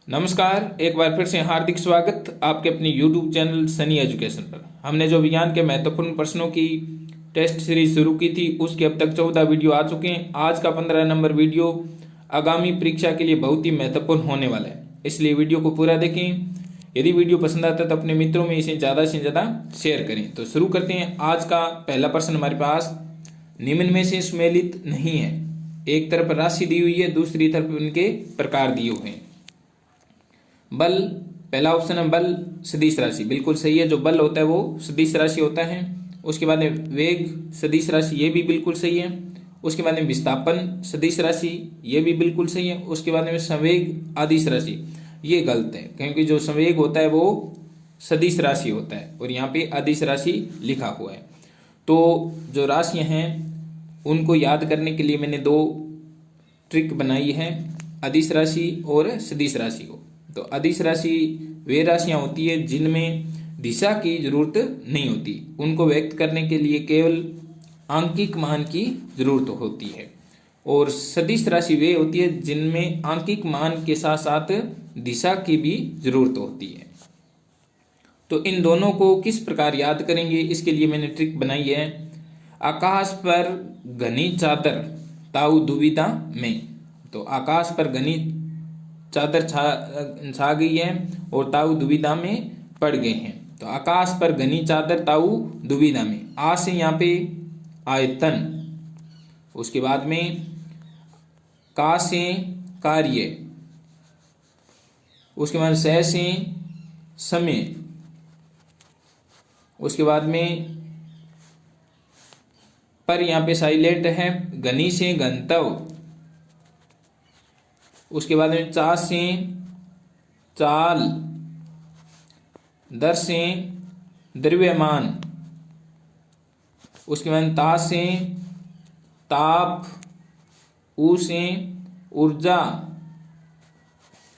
नमस्कार, एक बार फिर से हार्दिक स्वागत आपके अपने YouTube चैनल सनी एजुकेशन पर। हमने जो विज्ञान के महत्वपूर्ण प्रश्नों की टेस्ट सीरीज शुरू की थी उसके अब तक 14 वीडियो आ चुके हैं। आज का 15 नंबर वीडियो आगामी परीक्षा के लिए बहुत ही महत्वपूर्ण होने वाला है, इसलिए वीडियो को पूरा देखें। यदि वीडियो पसंद आता है तो अपने मित्रों में इसे ज़्यादा से ज़्यादा शेयर करें। तो शुरू करते हैं। आज का पहला प्रश्न हमारे पास निम्न में से सुमेलित नहीं है। एक तरफ राशि दी हुई है, दूसरी तरफ उनके प्रकार दिए हुए हैं। बल, पहला ऑप्शन है बल सदिश राशि, बिल्कुल सही है। जो बल होता है वो सदिश राशि होता है। उसके बाद में वेग सदिश राशि, ये भी बिल्कुल सही है। उसके बाद में विस्थापन सदिश राशि, ये भी बिल्कुल सही है। उसके बाद में संवेग आदिश राशि, ये गलत है क्योंकि जो संवेग होता है वो सदिश राशि होता है और यहाँ पे आदिश राशि लिखा हुआ है। तो जो राशियां हैं उनको याद करने के लिए मैंने दो ट्रिक बनाई है, अदिश राशि और सदिश राशि को। तो अदिश राशि वे राशियां होती है जिनमें दिशा की जरूरत नहीं होती, उनको व्यक्त करने के लिए केवल आंकिक मान की जरूरत होती है। और सदिश राशि वे होती है जिनमें आंकिक मान के साथ साथ दिशा की भी जरूरत होती है। तो इन दोनों को किस प्रकार याद करेंगे, इसके लिए मैंने ट्रिक बनाई है। आकाश पर घनी चादर ताऊ दुविधा में, तो आकाश पर घनी चादर छा गई है और ताऊ दुविधा में पड़ गए हैं। तो आकाश पर घनी चादर ताऊ दुविधा में, आ से यहाँ पे आयतन, उसके बाद में का से कार्य, उसके बाद सह से समय, उसके बाद में पर यहाँ पे साइलेंट है, घनी से गंतव्य, उसके बाद में चा से चाल, दर से द्रव्यमान, उसके बाद ता से ताप, ऊ से ऊर्जा,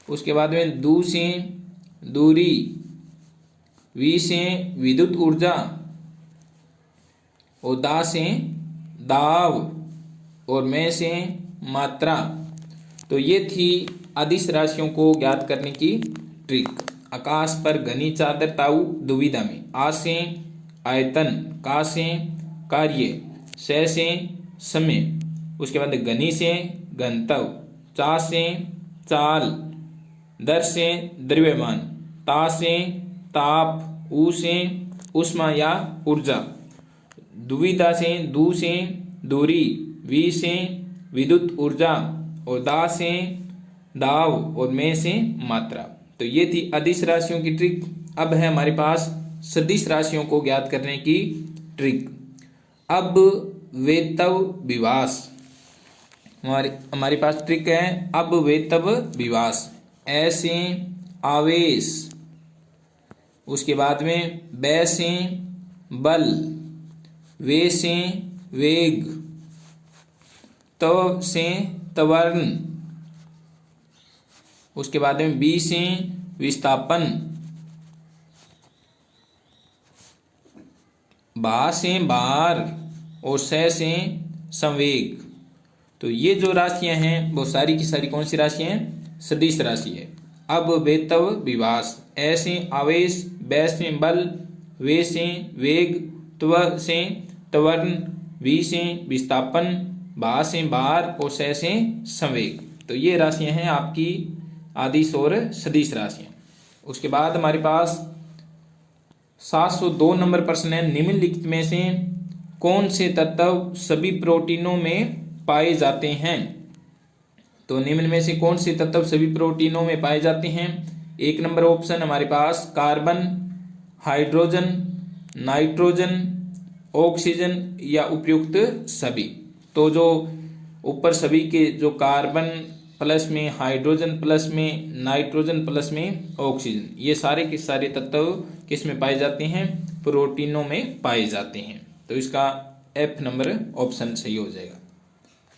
उसके बाद में दू से दूरी, वी से विद्युत ऊर्जा और दा से दाब और में से मात्रा। तो ये थी अदिश राशियों को ज्ञात करने की ट्रिक। आकाश पर घनी चादर ताऊ दुविधा में, आ से आयतन, का से कार्य, सह से समय, उसके बाद घनी से गंतव्य, चा से चाल, दर से द्रव्यमान, ता से ताप, ऊ से उष्मा या ऊर्जा, दुविधा से दू से दूरी, वी से विद्युत ऊर्जा और दा से दाव और में से मात्रा। तो ये थी अदिश राशियों की ट्रिक। अब है हमारे पास सदिश राशियों को ज्ञात करने की ट्रिक। अब वेतव विवास, हमारे पास ट्रिक है। अब वेतव विवास, ऐसे आवेश, उसके बाद में बै से बल, वे से वेग, तव से त्वरण, उसके बाद में बी से विस्थापन, भा से भार और सह से संवेग। तो ये जो राशियां हैं वो सारी की सारी कौन सी राशियां हैं? सदिश राशि है। अब वेतव विवास, ऐसे आवेश, बै से बल, वे से वेग, त्व से त्वरण, वी से विस्थापन, भा से भार और सह से संवेग। तो ये राशियां हैं आपकी आदिश और सदिश राशियां। उसके बाद हमारे पास 702 नंबर प्रश्न है। निम्नलिखित में से कौन से तत्व सभी प्रोटीनों में पाए जाते हैं? तो निम्न में से कौन से तत्व सभी प्रोटीनों में पाए जाते हैं? एक नंबर ऑप्शन हमारे पास कार्बन, हाइड्रोजन, नाइट्रोजन, ऑक्सीजन या उपयुक्त सभी। तो जो ऊपर सभी के जो कार्बन प्लस में, हाइड्रोजन प्लस में, नाइट्रोजन प्लस में ऑक्सीजन, ये सारे के सारे तत्व किस में पाए जाते हैं? प्रोटीनों में पाए जाते हैं। तो इसका एफ नंबर ऑप्शन सही हो जाएगा।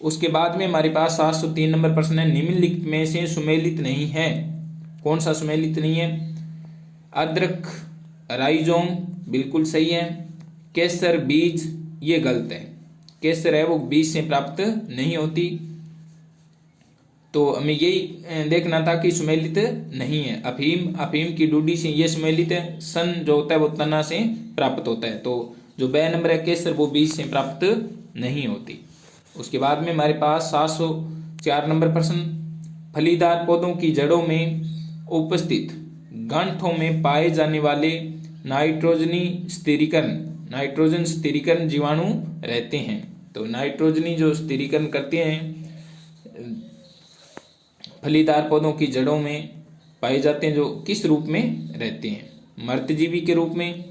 उसके बाद में हमारे पास 703 नंबर प्रश्न है। निम्नलिखित में से सुमेलित नहीं है। कौन सा सुमेलित नहीं है? अदरक, राइजोम बिल्कुल सही है। केसर बीज, ये गलत है। केसर है वो बीज से प्राप्त नहीं होती। तो हमें यही देखना था कि सुमेलित नहीं है। अफीम की डूडी से ये सुमेलित है। सन जो होता है वो तना से प्राप्त होता है। तो जो ब नंबर है केसर वो बीज से प्राप्त नहीं होती। उसके बाद में हमारे पास 704 नंबर प्रश्न, फलीदार पौधों की जड़ों में उपस्थित गांठों में पाए जाने वाले नाइट्रोजन स्थिरीकरण जीवाणु रहते हैं। तो नाइट्रोजनी जो स्थिरीकरण करते हैं फलीदार पौधों की जड़ों में पाए जाते हैं, जो किस रूप में रहते हैं? मर्तजीवी के रूप में,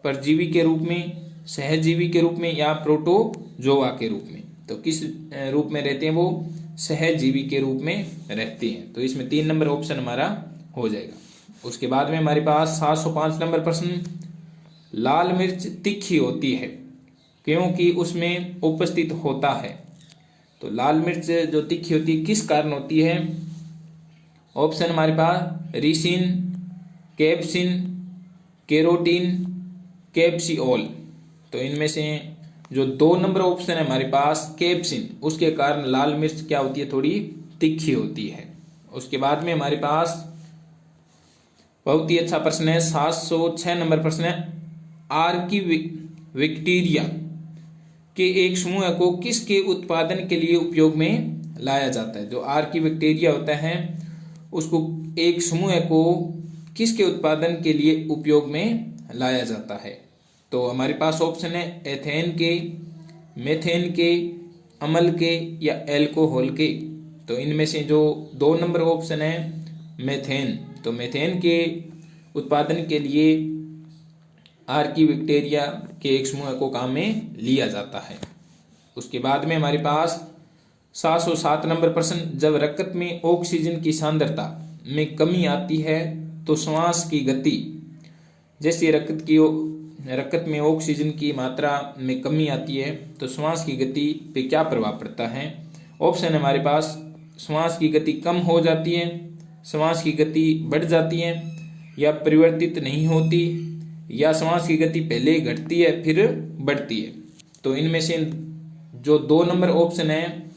परजीवी के रूप में, सहजीवी के रूप में या प्रोटोजोआ के रूप में। तो किस रूप में रहते हैं? वो सहजीवी के रूप में रहते हैं। तो इसमें 3 नंबर ऑप्शन हमारा हो जाएगा। उसके बाद में हमारे पास 705 नंबर प्रश्न, लाल मिर्च तीखी होती है क्योंकि उसमें उपस्थित होता है। तो लाल मिर्च जो तीखी होती है किस कारण होती है? ऑप्शन हमारे पास रिसिन, कैप्सिन, केरोटीन, कैप्सिओल। तो इनमें से जो 2 नंबर ऑप्शन है हमारे पास कैप्सिन, उसके कारण लाल मिर्च क्या होती है? थोड़ी तीखी होती है। उसके बाद में हमारे पास बहुत ही अच्छा प्रश्न है 706 नंबर प्रश्न है, आर्किविक्टेरिया के एक समूह को किसके उत्पादन के लिए उपयोग में लाया जाता है? जो आर्किविक्टेरिया होता है उसको एक समूह को किसके उत्पादन के लिए उपयोग में लाया जाता है? तो हमारे पास ऑप्शन है एथेन के, मेथेन के, अम्ल के या एल्कोहल के। तो इनमें से जो 2 नंबर ऑप्शन है मेथेन, तो मेथेन के उत्पादन के लिए आर्किविक्टेरिया के एक समूह को काम में लिया जाता है। उसके बाद में हमारे पास 707 नंबर प्रश्न, जब रक्त में ऑक्सीजन की सांद्रता में कमी आती है तो श्वास की गति, जैसे रक्त में ऑक्सीजन की मात्रा में कमी आती है तो श्वास की गति पे क्या प्रभाव पड़ता है? ऑप्शन हमारे पास श्वास की गति कम हो जाती है, श्वास की गति बढ़ जाती है या परिवर्तित नहीं होती, या श्वास की गति पहले घटती है फिर बढ़ती है। तो इनमें से जो 2 नंबर ऑप्शन है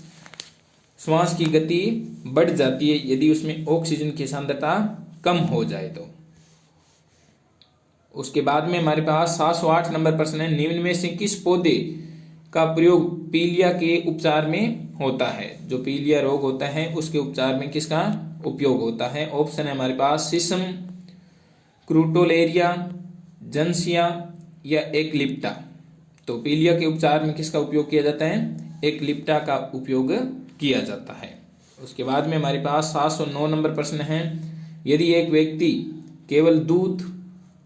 श्वास की गति बढ़ जाती है यदि उसमें ऑक्सीजन की सांद्रता कम हो जाए तो। उसके बाद में हमारे पास 708 नंबर प्रश्न है, निम्न में से किस पौधे का प्रयोग पीलिया के उपचार में होता है? जो पीलिया रोग होता है उसके उपचार में किसका उपयोग होता है? ऑप्शन है हमारे पास सिसम, क्रूटोलेरिया, जनसिया या एक्लिप्टा। तो पीलिया के उपचार में किसका उपयोग किया जाता है? एक्लिप्टा का उपयोग किया जाता है। उसके बाद में हमारे पास 709 नंबर प्रश्न है, यदि एक व्यक्ति केवल दूध,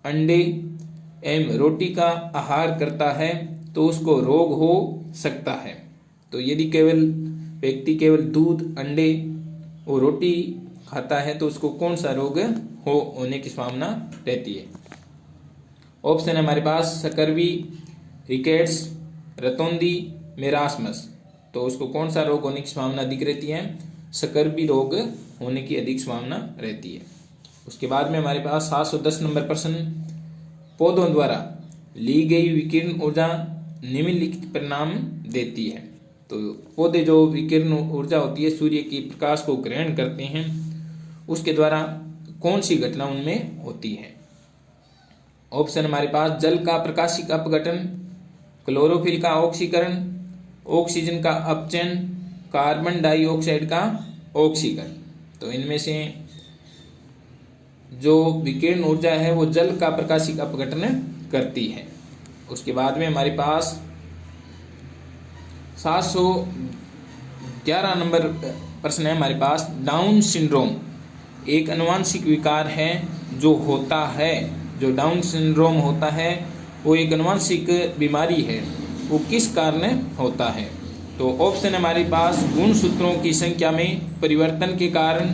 अंडे एवं रोटी का आहार करता है तो उसको रोग हो सकता है। तो यदि व्यक्ति केवल दूध, अंडे और रोटी खाता है तो उसको कौन सा रोग होने की संभावना रहती है? ऑप्शन है हमारे पास सकर्वी, रिकेट्स, रतौंधी, मेरास्मस। तो उसको कौन सा रोग होने की संभावना अधिक रहती है? सकर्वी रोग होने की अधिक संभावना रहती है। उसके बाद में हमारे पास 710 नंबर प्रश्न, पौधों द्वारा ली गई विकिरण ऊर्जा निम्नलिखित परिणाम देती है। तो पौधे जो विकिरण ऊर्जा होती है सूर्य की प्रकाश को ग्रहण करते हैं उसके द्वारा कौन सी घटना उनमें होती है? ऑप्शन हमारे पास जल का प्रकाशिक अपघटन, क्लोरोफिल का ऑक्सीकरण, ऑक्सीजन का अपचयन, कार्बन डाइऑक्साइड का ऑक्सीकरण। तो इनमें से जो विकिरण ऊर्जा है वो जल का प्रकाशिक अपघटन करती है। उसके बाद में हमारे पास 711 नंबर प्रश्न है हमारे पास, डाउन सिंड्रोम एक आनुवंशिक विकार है जो होता है। जो डाउन सिंड्रोम होता है वो एक आनुवंशिक बीमारी है, वो किस कारण होता है? तो ऑप्शन हमारे पास गुणसूत्रों की संख्या में परिवर्तन के कारण,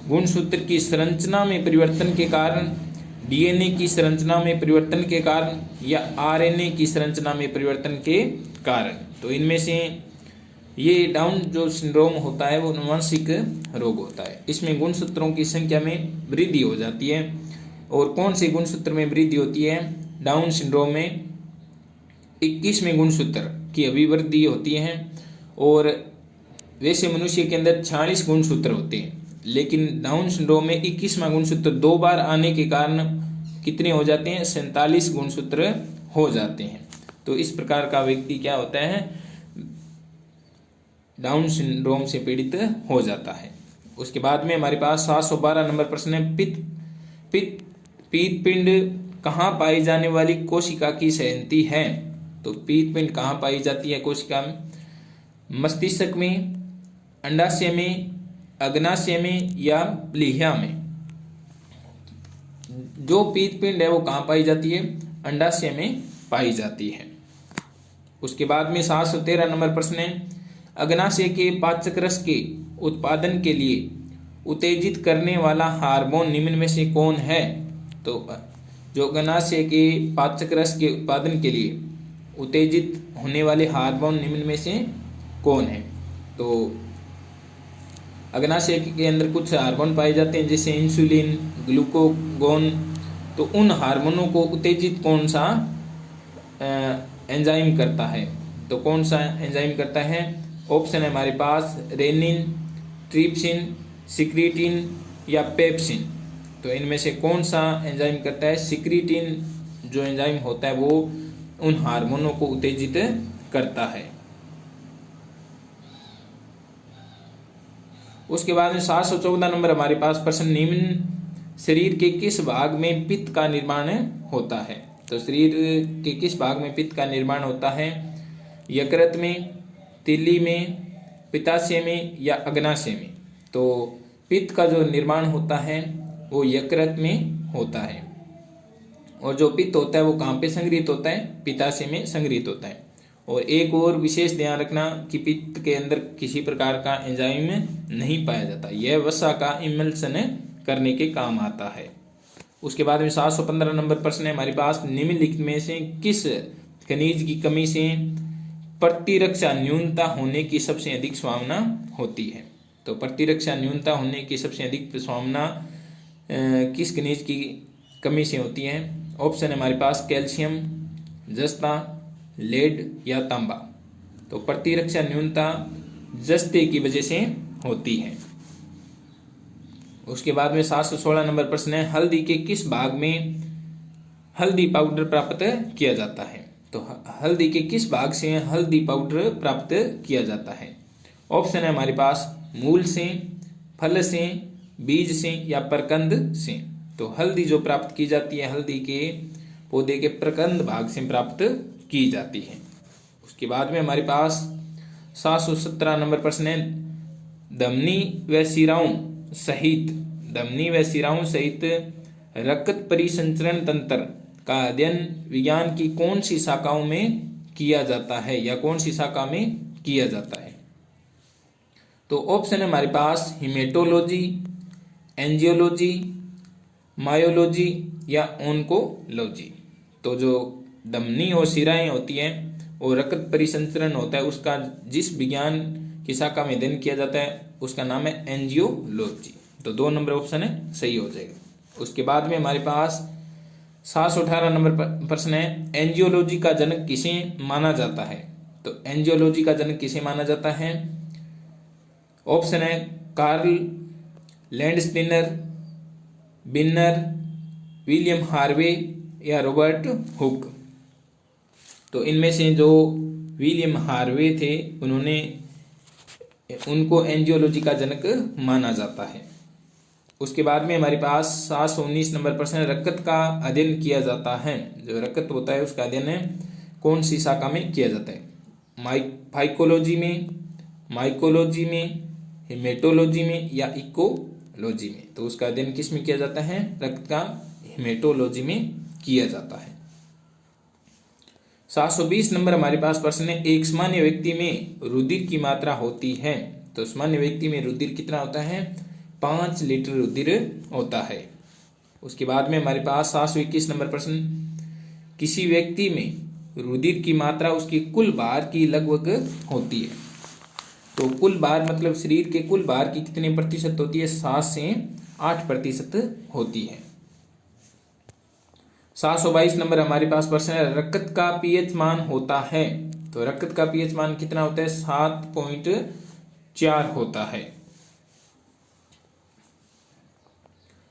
गुणसूत्र की संरचना में परिवर्तन के कारण, डीएनए की संरचना में परिवर्तन के कारण या आरएनए की संरचना में परिवर्तन के कारण। तो इनमें से ये डाउन जो सिंड्रोम होता है वो आनुवंशिक रोग होता है। इसमें गुणसूत्रों की संख्या में वृद्धि हो जाती है। और कौन से गुणसूत्र में वृद्धि होती है? डाउन सिंड्रोम में 21वें गुणसूत्र की अभिवृद्धि होती है और वैसे मनुष्य के अंदर 46 गुणसूत्र होते हैं, लेकिन डाउन सिंड्रोम में 21वां गुणसूत्र 2 बार आने के कारण कितने हो जाते हैं? 47 गुणसूत्र हो जाते हैं। तो इस प्रकार का व्यक्ति क्या होता है? डाउन सिंड्रोम से पीड़ित हो जाता है। उसके बाद में हमारे पास 712 नंबर प्रश्न है, पीत पिंड कहाँ पाई जाने वाली कोशिका की संहति है? तो पीत पिंड कहाँ पाई जाती है कोशिका में? मस्तिष्क में, अंडाशय में, अग्नाशय में या प्लीहा में? जो पीत पिंड है वो कहाँ पाई जाती है? अंडाशय में पाई जाती है। उसके बाद में 713 नंबर प्रश्न है, अग्नाशय के पाचक रस के उत्पादन के लिए उत्तेजित करने वाला हार्मोन निम्न में से कौन है? तो जो अग्नाशय के पाचक रस के उत्पादन के लिए उत्तेजित होने वाले हार्मोन निम्न में से कौन है? तो अग्नाशय के अंदर कुछ हार्मोन पाए जाते हैं जैसे इंसुलिन, ग्लूकागोन। तो उन हार्मोनों को उत्तेजित कौन सा एंजाइम करता है? तो कौन सा एंजाइम करता है? ऑप्शन है हमारे पास रेनिन, ट्रिप्सिन, सिक्रीटिन या पेप्सिन। तो इनमें से कौन सा एंजाइम करता है? सिक्रीटिन जो एंजाइम होता है वो उन हार्मोनों को उत्तेजित करता है। उसके बाद में 714 नंबर हमारे पास प्रश्न, निम्न शरीर के किस भाग में पित्त का निर्माण होता है? तो शरीर के किस भाग में पित्त का निर्माण होता है? यकृत में, तिल्ली में, पित्ताशय में या अग्नाशय में? तो पित्त का जो निर्माण होता है वो यकृत में होता है, और जो पित्त होता है वो कहाँ पे संग्रहित होता है? पित्ताशय में संग्रहित होता है। और एक और विशेष ध्यान रखना कि पित्त के अंदर किसी प्रकार का एंजाइम नहीं पाया जाता, यह वसा का इमल्सन करने के काम आता है। उसके बाद में 715 नंबर प्रश्न है हमारे पास, निम्नलिखित में से किस खनिज की कमी से प्रतिरक्षा न्यूनता होने की सबसे अधिक संभावना होती है? तो प्रतिरक्षा न्यूनता होने की सबसे अधिक संभावना किस खनिज की कमी से होती है? ऑप्शन है हमारे पास कैल्शियम, जस्ता, लेड या तांबा। तो प्रतिरक्षा न्यूनता जस्ते की वजह से होती है। उसके बाद में 716 नंबर प्रश्न है, हल्दी के किस भाग में हल्दी पाउडर प्राप्त किया जाता है? तो हल्दी के किस भाग से हल्दी पाउडर प्राप्त किया जाता है? ऑप्शन है हमारे पास मूल से, फल से, बीज से या प्रकंद से। तो हल्दी जो प्राप्त की जाती है हल्दी के पौधे के प्रकंद भाग से प्राप्त की जाती है। उसके बाद में हमारे पास 717 नंबर प्रश्न है, धमनी व शिराओं सहित रक्त परिसंचरण तंत्र का अध्ययन विज्ञान की कौन सी शाखाओं में किया जाता है या कौन सी शाखा में किया जाता है? तो ऑप्शन है हमारे पास हिमेटोलॉजी, एंजियोलॉजी, मायोलॉजी या ओंकोलॉजी। तो जो धमनी और शिराएं होती हैं और रक्त परिसंचरण होता है उसका जिस विज्ञान की शाखा में अध्ययन किया जाता है उसका नाम है एंजियोलॉजी। तो 2 नंबर ऑप्शन है सही हो जाएगा। उसके बाद में हमारे पास 718 नंबर प्रश्न है, एंजियोलॉजी का जनक किसे माना जाता है? तो एंजियोलॉजी का जनक किसे माना जाता है? ऑप्शन है कार्ल लैंडस्टीनर, बिन्नर, विलियम हार्वे या रॉबर्ट हुक। तो इनमें से जो विलियम हार्वे थे उनको एंजियोलॉजी का जनक माना जाता है। उसके बाद में हमारे पास 719 नंबर प्रश्न है, रक्त का अध्ययन किया जाता है, जो रक्त होता है उसका अध्ययन कौन सी शाखा में किया जाता है? फाइकोलॉजी में, माइकोलॉजी में, हेमेटोलॉजी में या इकोलॉजी में? तो उसका अध्ययन किस में किया जाता है? रक्त का हेमेटोलॉजी में किया जाता है। 720 नंबर हमारे पास प्रश्न है, एक सामान्य व्यक्ति में रुधिर की मात्रा होती है। तो सामान्य व्यक्ति में रुधिर कितना होता है? 5 लीटर रुधिर होता है। उसके बाद में हमारे पास 721 नंबर प्रश्न, किसी व्यक्ति में रुधिर की मात्रा उसकी कुल भार की लगभग होती है। तो कुल भार मतलब शरीर के कुल भार की कितने प्रतिशत होती है? 7 से 8% होती है। 722 नंबर हमारे पास प्रश्न है, रक्त का पीएच मान होता है। तो रक्त का पीएच मान कितना होता है? 4 होता है।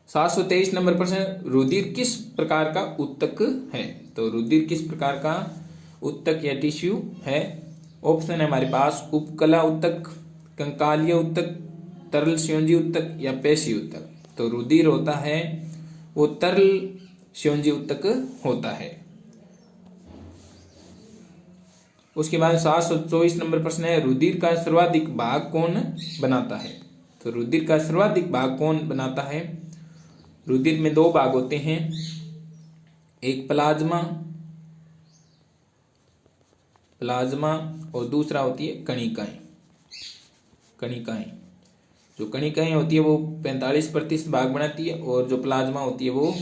723 नंबर प्रश्न, रुधिर किस प्रकार का ऊतक है? तो रुधिर किस प्रकार का ऊतक या टिश्यू है? ऑप्शन है हमारे पास उपकला ऊतक, कंकालीय ऊतक, तरल संयोजी ऊतक या पेशी ऊतक। तो रुधिर होता है वो तरल संयोजी ऊतक होता है। उसके बाद 724 नंबर प्रश्न है, रुधिर का सर्वाधिक भाग कौन बनाता है? तो रुधिर का सर्वाधिक भाग कौन बनाता है? रुधिर में 2 भाग होते हैं, एक प्लाज्मा और दूसरा होती है कणिकाएं। जो कणिकाएं होती है वो 45% भाग बनाती है और जो प्लाज्मा होती है वो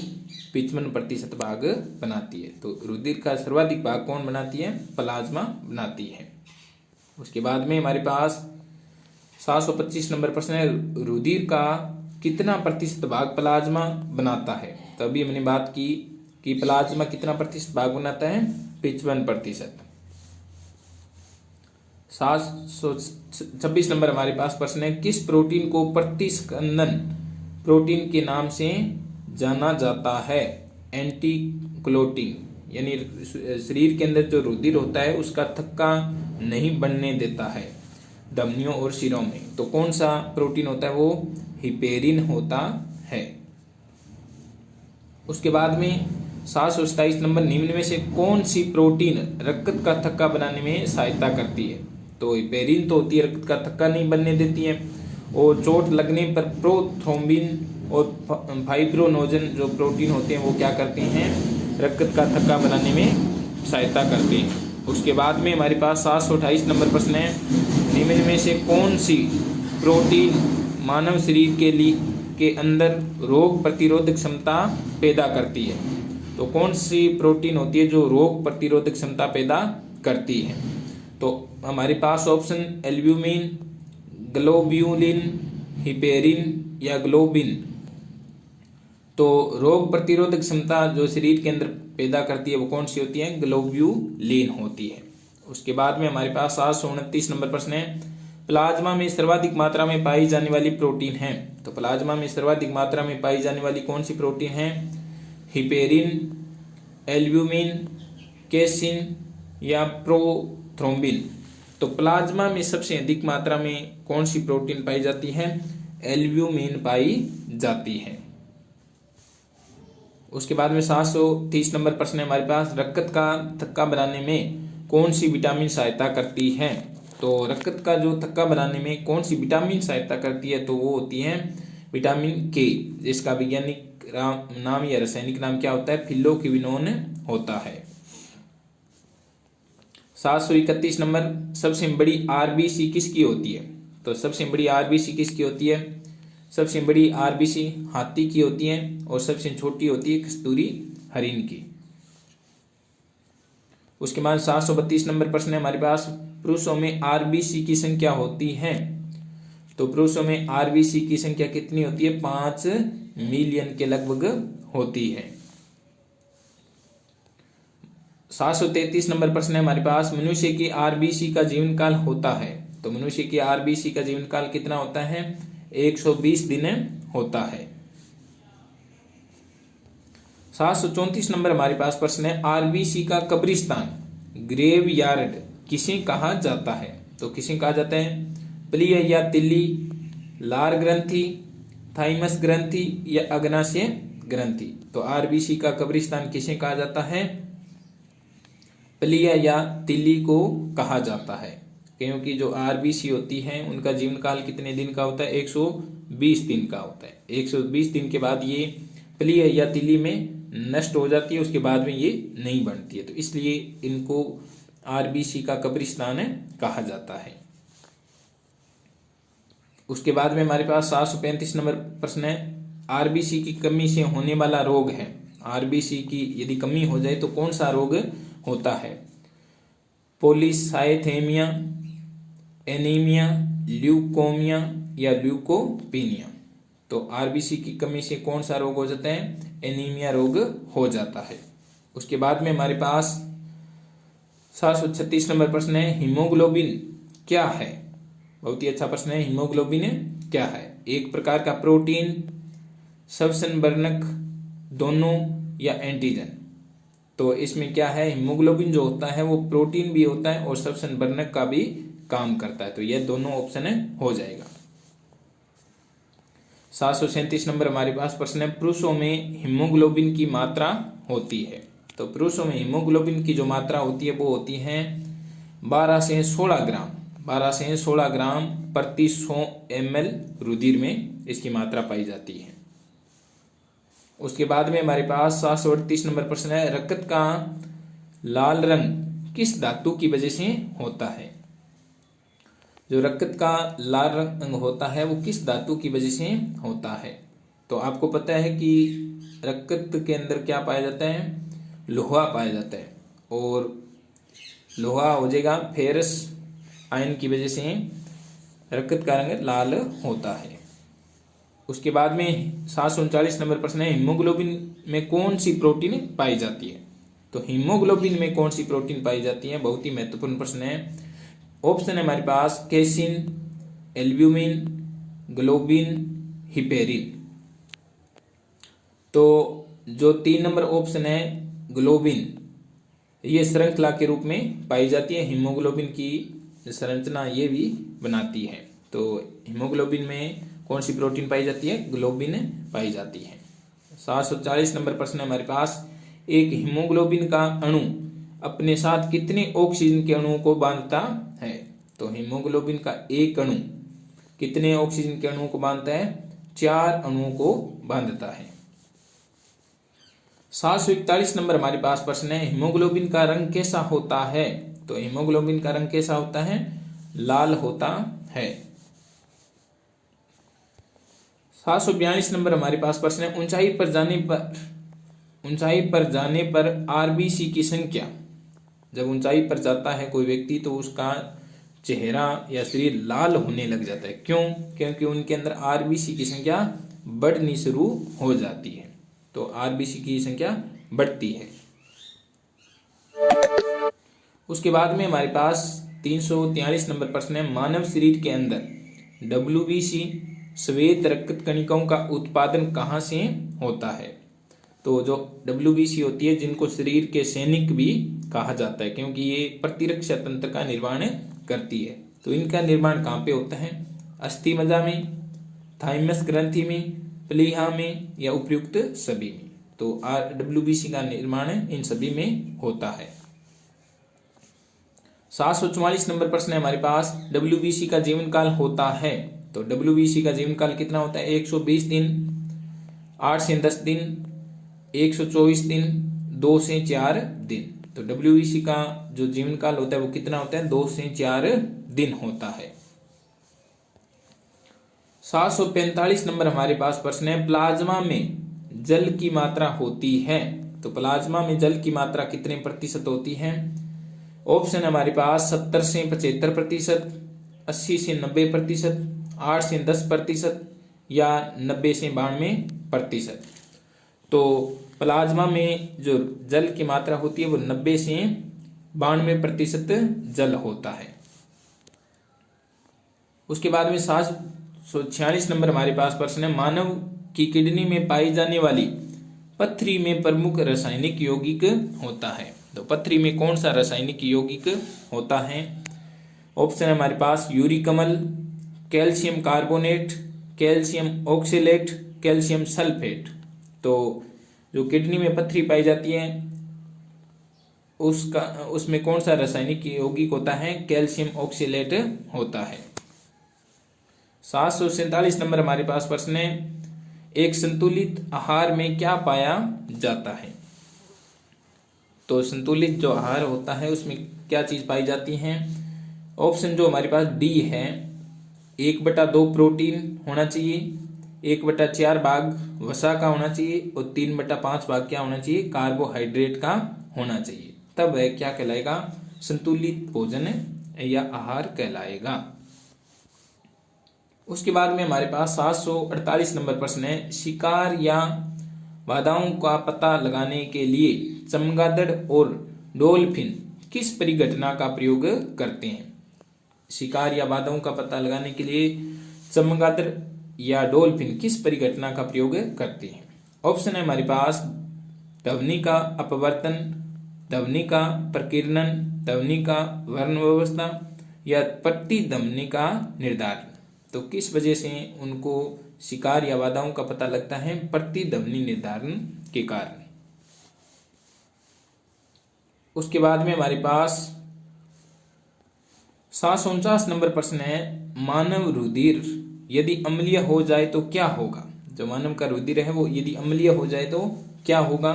55% भाग बनाती है। तो रुधिर का सर्वाधिक भाग कौन बनाती है? प्लाज्मा बनाती है। उसके बाद में हमारे पास 725 नंबर प्रश्न है, रुधिर का कितना प्रतिशत भाग प्लाज्मा बनाता है? तो अभी हमने बात की कि प्लाज्मा कितना प्रतिशत भाग बनाता है? 55%। 726 नंबर हमारे पास प्रश्न है, किस प्रोटीन को प्रतिस्पंदन प्रोटीन के नाम से जाना जाता है? एंटीक्लोटिंग, यानी शरीर के अंदर जो रुधिर होता है उसका थक्का नहीं बनने देता है धमनियों और शिरों में। तो कौन सा प्रोटीन होता है? वो हिपेरिन होता है। उसके बाद में 727 नंबर, निम्न में से कौन सी प्रोटीन रक्त का थक्का बनाने में सहायता करती है? तो हिपेरिन तो होती है, रक्त का थक्का नहीं बनने देती है, और चोट लगने पर प्रोथ्रोम्बिन और फाइब्रोनोजन जो प्रोटीन होते हैं वो क्या करते हैं? रक्त का थक्का बनाने में सहायता करते हैं। उसके बाद में हमारे पास 728 नंबर प्रश्न है, निम्न में से कौन सी प्रोटीन मानव शरीर के अंदर रोग प्रतिरोधक क्षमता पैदा करती है? तो कौन सी प्रोटीन होती है जो रोग प्रतिरोधक क्षमता पैदा करती है? तो हमारे पास ऑप्शन एल्ब्यूमिन, ग्लोब्यूलिन, हिपेरिन या ग्लोबिन। तो रोग प्रतिरोधक क्षमता जो शरीर के अंदर पैदा करती है वो कौन सी होती है? ग्लोब्यूलिन होती है। उसके बाद में हमारे पास 729 नंबर प्रश्न है, प्लाज्मा में सर्वाधिक मात्रा में पाई जाने वाली प्रोटीन है? तो प्लाज्मा में सर्वाधिक मात्रा में पाई जाने वाली कौन सी प्रोटीन है? हिपेरिन, एल्ब्यूमिन, कैसिन या प्रोथ्रोम्बिन। तो प्लाज्मा में सबसे अधिक मात्रा में कौन सी प्रोटीन पाई जाती है? एल्ब्यूमिन पाई जाती है। उसके बाद में 730 नंबर प्रश्न है हमारे पास, रक्त का थक्का बनाने में कौन सी विटामिन सहायता करती है? तो रक्त का जो थक्का बनाने में कौन सी विटामिन सहायता करती है? तो वो होती है विटामिन के, जिसका वैज्ञानिक नाम या रासायनिक नाम क्या होता है? फिलोक्विनोन होता है। 731 नंबर, सबसे बड़ी आरबीसी किसकी होती है? तो सबसे बड़ी आरबीसी किसकी होती है? सबसे बड़ी आरबीसी हाथी की होती है और सबसे छोटी होती है कस्तूरी हरिण की। उसके बाद 732 नंबर प्रश्न है हमारे पास, पुरुषों में आरबीसी की संख्या होती है? तो पुरुषों में आरबीसी की संख्या कितनी होती है? 5 मिलियन के लगभग होती है। 733 नंबर प्रश्न है हमारे पास, मनुष्य की आरबीसी का जीवन काल होता है? तो मनुष्य की आरबीसी का जीवन काल कितना होता है? 120 दिन होता है। 734 नंबर हमारे पास प्रश्न है, आरबीसी का कब्रिस्तान ग्रेव यार्ड किसे कहा जाता है? तो किसे कहा जाता है? प्लीह या तिल्ली, लार ग्रंथि, थाइमस ग्रंथि या अग्नाशय ग्रंथि। तो आरबीसी का कब्रिस्तान किसे कहा जाता है? प्लीह या तिल्ली को कहा जाता है, क्योंकि जो आरबीसी होती है उनका जीवन काल कितने दिन का होता है? 120 दिन का होता है। 120 दिन के बाद ये प्लीह या तिल्ली में नष्ट हो जाती है, उसके बाद में ये नहीं बनती है, तो इसलिए इनको आरबीसी का कब्रिस्तान कहा जाता है। उसके बाद में हमारे पास 735 नंबर प्रश्न है, आरबीसी की कमी से होने वाला रोग है? आरबीसी की यदि कमी हो जाए तो कौन सा रोग होता है? पॉलीसाइथेमिया, एनीमिया, ल्यूकोमिया या ल्यूकोपीनिया। तो आरबीसी की कमी से कौन सा रोग हो जाता है? एनीमिया रोग हो जाता है। उसके बाद में हमारे पास 736 नंबर प्रश्न है, हीमोग्लोबिन क्या है? बहुत ही अच्छा प्रश्न है। हीमोग्लोबिन क्या है? एक प्रकार का प्रोटीन, स्वसंवर्धक, दोनों या एंटीजन। तो इसमें क्या है, हीमोग्लोबिन जो होता है वो प्रोटीन भी होता है और स्वसंवर्धक का भी काम करता है। तो यह दोनों ऑप्शन हो जाएगा। 737 नंबर हमारे पास प्रश्न है, पुरुषों में हीमोग्लोबिन की मात्रा होती है। तो पुरुषों में हीमोग्लोबिन की जो मात्रा होती है वो होती है 12 से 16 ग्राम, 12 से 16 ग्राम प्रति 100 ml रुधिर में इसकी मात्रा पाई जाती है। उसके बाद में हमारे पास 738 नंबर प्रश्न है, रक्त का लाल रंग किस धातु की वजह से होता है? जो रक्त का लाल रंग होता है वो किस धातु की वजह से होता है? तो आपको पता है कि रक्त के अंदर क्या पाया जाता है, लोहा पाया जाता है, और लोहा हो जाएगा फेरस आयन की वजह से रक्त का रंग लाल होता है। उसके बाद में 739 नंबर प्रश्न है, हीमोग्लोबिन में कौन सी प्रोटीन पाई जाती है? तो हीमोग्लोबिन में कौन सी प्रोटीन पाई जाती है, बहुत ही महत्वपूर्ण प्रश्न है। ऑप्शन है हमारे पास कैसिन, एल्ब्यूमिन, ग्लोबिन, हिपेरिन। तो जो 3 नंबर ऑप्शन है ग्लोबिन, ये श्रृंखला के रूप में पाई जाती है। हीमोग्लोबिन की संरचना ये भी बनाती है। तो हीमोग्लोबिन में कौन सी प्रोटीन पाई जाती है? ग्लोबिन पाई जाती है। 740 नंबर प्रश्न है हमारे पास, एक हीमोग्लोबिन का अणु अपने साथ कितने ऑक्सीजन के अणुओं को बांधता है? तो हीमोग्लोबिन का एक अणु कितने ऑक्सीजन के अणुओं को बांधता है? 4 अणुओं को बांधता है। 741 नंबर हमारे पास प्रश्न है, हीमोग्लोबिन का रंग कैसा होता है? तो हीमोग्लोबिन का रंग कैसा होता है? लाल होता है। 742 नंबर हमारे पास प्रश्न है, ऊंचाई पर जाने पर आरबीसी की संख्या, जब ऊंचाई पर जाता है कोई व्यक्ति तो उसका चेहरा या शरीर लाल होने लग जाता है। क्यों? क्योंकि उनके अंदर आरबीसी की संख्या बढ़नी शुरू हो जाती है। तो आरबीसी की संख्या बढ़ती है। उसके बाद में हमारे पास 343 नंबर प्रश्न है, मानव शरीर के अंदर डब्ल्यूबीसी श्वेत रक्त कणिकाओं का उत्पादन कहाँ से होता है? तो जो डब्ल्यूबीसी होती है, जिनको शरीर के सैनिक भी कहा जाता है, क्योंकि ये प्रतिरक्षा तंत्र का निर्माण करती है। तो इनका निर्माण कहाँ पे होता है? अस्थि मज्जा में, थाइमस ग्रंथि में, प्लीहा में या उपयुक्त सभी में। तो डब्ल्यूबीसी का निर्माण इन सभी में होता है। 744 नंबर प्रश्न है हमारे पास, डब्ल्यूबीसी का जीवन काल होता है। तो डब्ल्यूबीसी का जीवन काल कितना होता है? 120 दिन, 8 से 10 दिन, 124 दिन, 2 से 4 दिन। तो डब्ल्यूबीसी का जो जीवन काल होता है वो कितना होता है? 2 से 4 दिन होता है। 745 नंबर हमारे पास प्रश्न है, प्लाज्मा में जल की मात्रा होती है। तो प्लाज्मा में जल की मात्रा कितने प्रतिशत होती है? ऑप्शन हमारे पास 70 से 75%, 80 से 90%, 8 से 10% या 90 से 92%। तो प्लाज्मा में जो जल की मात्रा होती है वो 90 से 92% जल होता है। उसके बाद में 746 नंबर हमारे पास प्रश्न है, मानव की किडनी में पाई जाने वाली पथरी में प्रमुख रासायनिक यौगिक होता है। तो पथरी में कौन सा रासायनिक यौगिक होता है? ऑप्शन है हमारे पास यूरिक अम्ल, calcium carbonate, calcium oxalate, calcium sulphate. तो जो किडनी में पथरी पाई जाती है उसमें कौन सा रासायनिक यौगिक होता है? कैल्शियम ऑक्सलेट होता है। 747 नंबर हमारे पास प्रश्न है, एक संतुलित आहार में क्या पाया जाता है? तो संतुलित जो आहार होता है उसमें क्या चीज पाई जाती है? ऑप्शन जो हमारे पास डी है, 1/2 प्रोटीन होना चाहिए, 1/4 भाग वसा का होना चाहिए और 3/5 भाग क्या होना चाहिए? कार्बोहाइड्रेट का होना चाहिए। तब वह क्या कहलाएगा? संतुलित भोजन या आहार कहलाएगा। उसके बाद में हमारे पास 748 नंबर प्रश्न है, शिकार या बाधाओं का पता लगाने के लिए चमगादड़ और डॉल्फिन किस परिघटना का प्रयोग करते हैं? शिकार या बाधाओं का पता लगाने के लिए चमगादड़ या डॉल्फिन किस परिघटना का प्रयोग करती है? ऑप्शन है हमारे पास ध्वनि का अपवर्तन, ध्वनि का प्रकीर्णन, ध्वनि का वर्ण व्यवस्था या प्रतिध्वनि का निर्धारण। तो किस वजह से उनको शिकार या बाधाओं का पता लगता है? प्रतिध्वनि निर्धारण के कारण। उसके बाद में हमारे पास 749 नंबर प्रश्न है, मानव रुधिर यदि अम्लीय हो जाए तो क्या होगा? जो मानव का रुधिर है वो यदि अम्लीय हो जाए तो क्या होगा?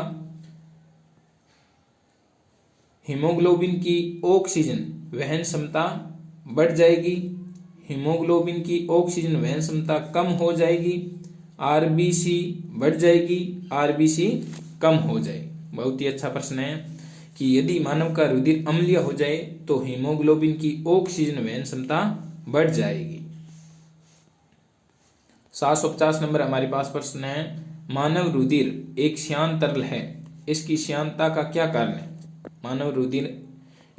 हीमोग्लोबिन की ऑक्सीजन वहन क्षमता बढ़ जाएगी, हीमोग्लोबिन की ऑक्सीजन वहन क्षमता कम हो जाएगी, आरबीसी बढ़ जाएगी, आरबीसी कम हो जाएगी। बहुत ही अच्छा प्रश्न है कि यदि मानव का रुधिर अम्लीय हो जाए तो हीमोग्लोबिन की ऑक्सीजन वहन क्षमता बढ़ जाएगी। 750 नंबर हमारे पास प्रश्न है, मानव रुधिर एक श्यान तरल है, इसकी श्यानता का क्या कारण है? मानव रुधिर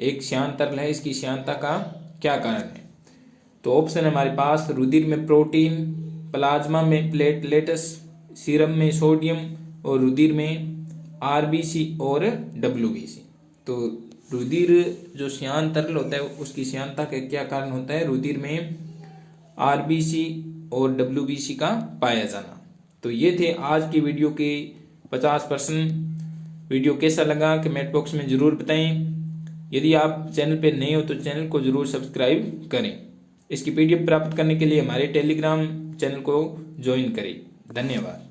एक श्यान तरल है, इसकी श्यानता का क्या कारण है? तो ऑप्शन है हमारे पास रुधिर में प्रोटीन, प्लाज्मा में प्लेटलेट्स, सीरम में सोडियम और रुधिर में आरबीसी और डब्ल्यूबीसी। तो रुधिर जो श्यान तरल होता है उसकी श्यानता का क्या कारण होता है? रुधिर में आरबीसी और डब्ल्यूबीसी का पाया जाना। तो ये थे आज की वीडियो के 50 प्रश्न। वीडियो कैसा लगा कमेंट बॉक्स में जरूर बताएं। यदि आप चैनल पे नए हो तो चैनल को जरूर सब्सक्राइब करें। इसकी पीडीएफ प्राप्त करने के लिए हमारे टेलीग्राम चैनल को ज्वाइन करें। धन्यवाद।